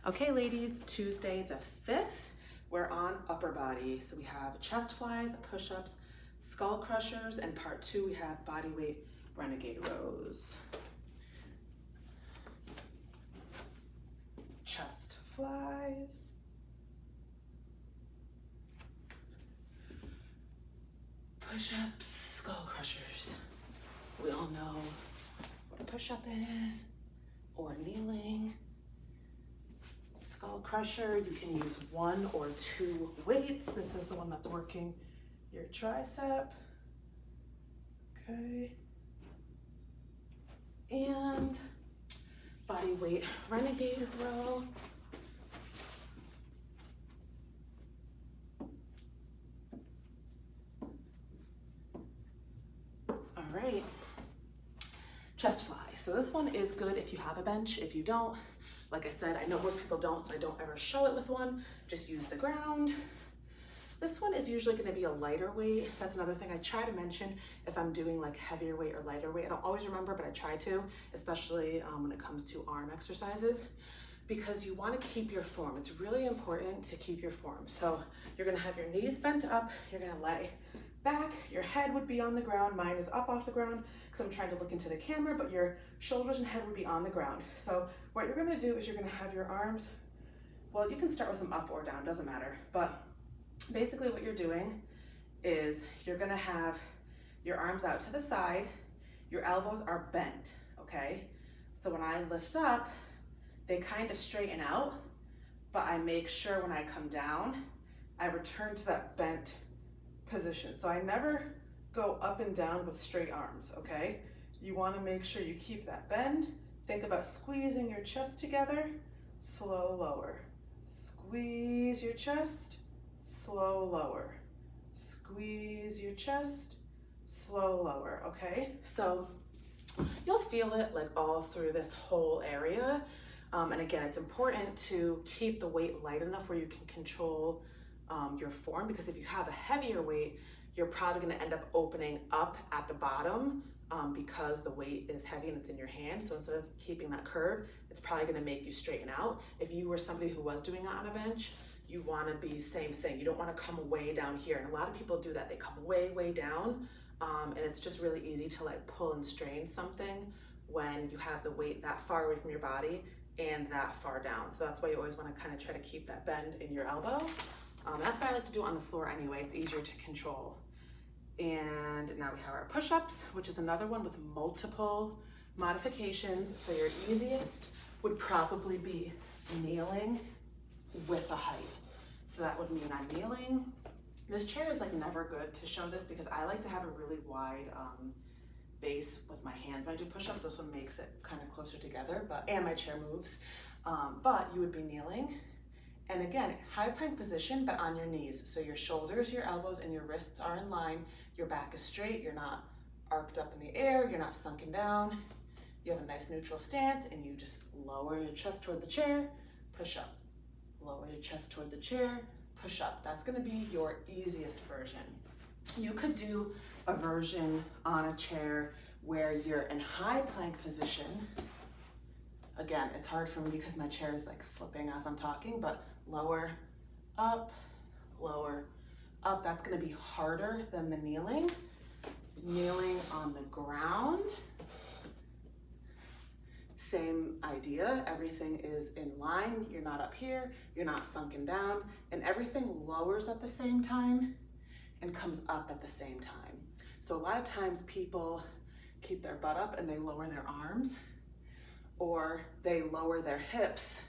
Okay, ladies, Tuesday the 5th, we're on upper body. So we have chest flies, push-ups, skull crushers, and part 2, we have body weight renegade rows. Chest flies. Push-ups, skull crushers. We all know what a push-up is, or kneeling. Skull crusher, you can use 1 or 2 weights. This is the one that's working your tricep. Okay. And body weight renegade row. All right. Chest fly. So this one is good if you have a bench. If you don't, like I said, I know most people don't, so I don't ever show it with one. Just use the ground. This one is usually going to be a lighter weight. That's another thing I try to mention if I'm doing like heavier weight or lighter weight. I don't always remember, but I try to, especially when it comes to arm exercises, because you want to keep your form. It's really important to keep your form. So you're going to have your knees bent up. You're going to lay back. Your head would be on the ground. Mine is up off the ground because I'm trying to look into the camera, but your shoulders and head would be on the ground. So what you're going to do is you're going to have your arms, well, you can start with them up or down, doesn't matter. But basically what you're doing is you're going to have your arms out to the side. Your elbows are bent, okay? So when I lift up, they kind of straighten out, but I make sure when I come down, I return to that bent position. So I never go up and down with straight arms, okay? You want to make sure you keep that bend. Think about squeezing your chest together, slow lower. Squeeze your chest, slow lower. Squeeze your chest, slow lower, okay? So you'll feel it like all through this whole area. And again, it's important to keep the weight light enough where you can control your form, because if you have a heavier weight, you're probably going to end up opening up at the bottom because the weight is heavy and it's in your hand. So instead of keeping that curve, it's probably going to make you straighten out. If you were somebody who was doing it on a bench, you want to be same thing. You don't want to come way down here. And a lot of people do that. They come way down. And it's just really easy to like pull and strain something when you have the weight that far away from your body and that far down. So that's why you always want to kind of try to keep that bend in your elbow. That's why I like to do it on the floor anyway. It's easier to control. And now we have our push-ups, which is another one with multiple modifications. So your easiest would probably be kneeling with a height. So that would mean I'm kneeling. This chair is like never good to show this because I like to have a really wide base with my hands when I do push-ups. This one makes it kind of closer together, and my chair moves. But you would be kneeling. And again, high plank position, but on your knees. So your shoulders, your elbows, and your wrists are in line. Your back is straight. You're not arced up in the air. You're not sunken down. You have a nice neutral stance, and you just lower your chest toward the chair, push up. Lower your chest toward the chair, push up. That's going to be your easiest version. You could do a version on a chair where you're in high plank position. Again, it's hard for me because my chair is like slipping as I'm talking, but lower, up, lower, up. That's going to be harder than the kneeling. Kneeling on the ground. Same idea, everything is in line. You're not up here, you're not sunken down, and everything lowers at the same time and comes up at the same time. So a lot of times people keep their butt up and they lower their arms, or they lower their hips,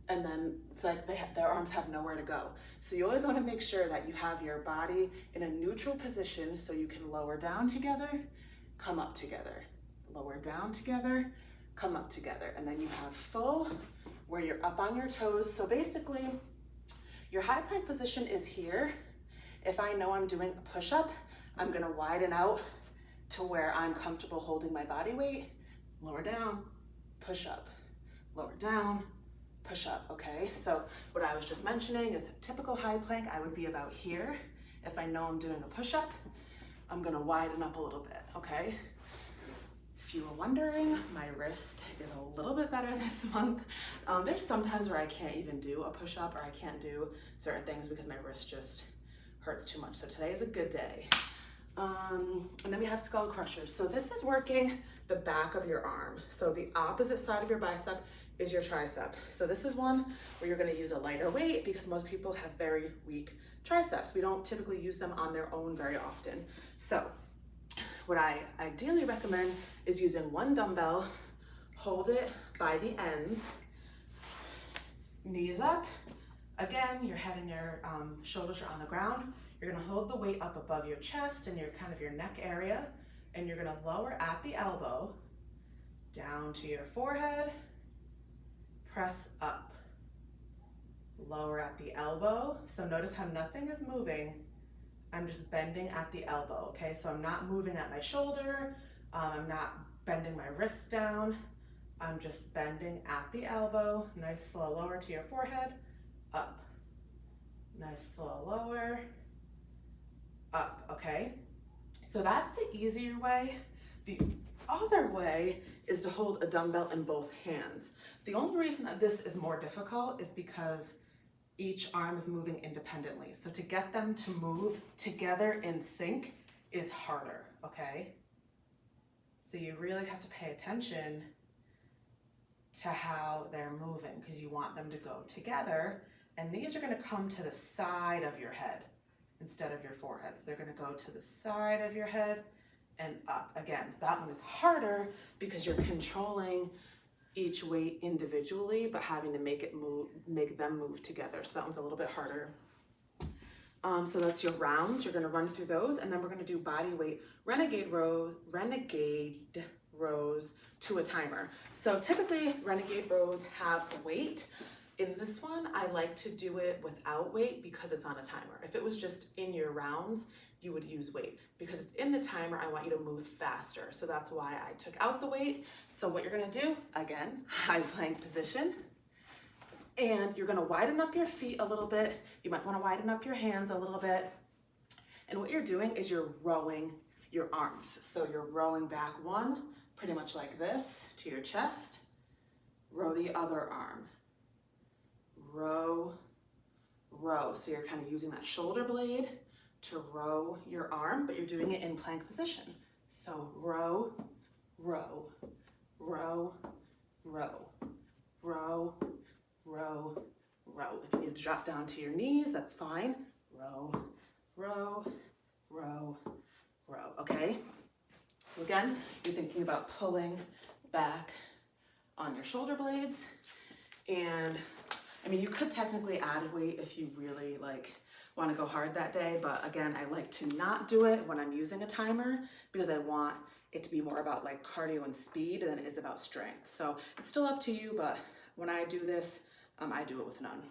and then it's like their arms have nowhere to go. So you always want to make sure that you have your body in a neutral position so you can lower down together, come up together, lower down together, come up together. And then you have full, where you're up on your toes. So basically, your high plank position is here. If I know I'm doing a push-up, I'm gonna widen out to where I'm comfortable holding my body weight. Lower down, push up, lower down, push up, okay? So what I was just mentioning is typical high plank, I would be about here. If I know I'm doing a push-up, I'm gonna widen up a little bit, okay? If you were wondering, my wrist is a little bit better this month. There's some times where I can't even do a push-up or I can't do certain things because my wrist just hurts too much. So today is a good day. And then we have skull crushers. So this is working the back of your arm. So the opposite side of your bicep is your tricep. So this is one where you're gonna use a lighter weight because most people have very weak triceps. We don't typically use them on their own very often. So what I ideally recommend is using one dumbbell, hold it by the ends, knees up. Again, your head and your shoulders are on the ground. You're gonna hold the weight up above your chest and your neck area, and you're gonna lower at the elbow, down to your forehead, press up. Lower at the elbow. So notice how nothing is moving. I'm just bending at the elbow, okay? So I'm not moving at my shoulder. I'm not bending my wrists down. I'm just bending at the elbow. Nice slow lower to your forehead, up. Nice slow lower, up, okay? So that's the easier way. The other way is to hold a dumbbell in both hands. The only reason that this is more difficult is because each arm is moving independently. So to get them to move together in sync is harder, okay? So you really have to pay attention to how they're moving because you want them to go together. And these are gonna come to the side of your head instead of your forehead. So they're gonna go to the side of your head and up. Again, that one is harder because you're controlling each weight individually, but having to make them move together. So that one's a little bit harder. So that's your rounds. You're gonna run through those, and then we're gonna do body weight renegade rows to a timer. So typically renegade rows have weight. In this one, I like to do it without weight because it's on a timer. If it was just in your rounds, you would use weight. Because it's in the timer, I want you to move faster. So that's why I took out the weight. So what you're gonna do, again, high plank position. And you're gonna widen up your feet a little bit. You might wanna widen up your hands a little bit. And what you're doing is you're rowing your arms. So you're rowing back one, pretty much like this, to your chest. Row the other arm. Row, row. So you're kind of using that shoulder blade to row your arm, but you're doing it in plank position. So row, row, row, row, row, row, row. If you need to drop down to your knees, that's fine. Row, row, row, row, okay? So again, you're thinking about pulling back on your shoulder blades. And I mean, you could technically add weight if you really want to go hard that day, but again, I like to not do it when I'm using a timer because I want it to be more about cardio and speed than it is about strength. So it's still up to you, but when I do this, I do it with none.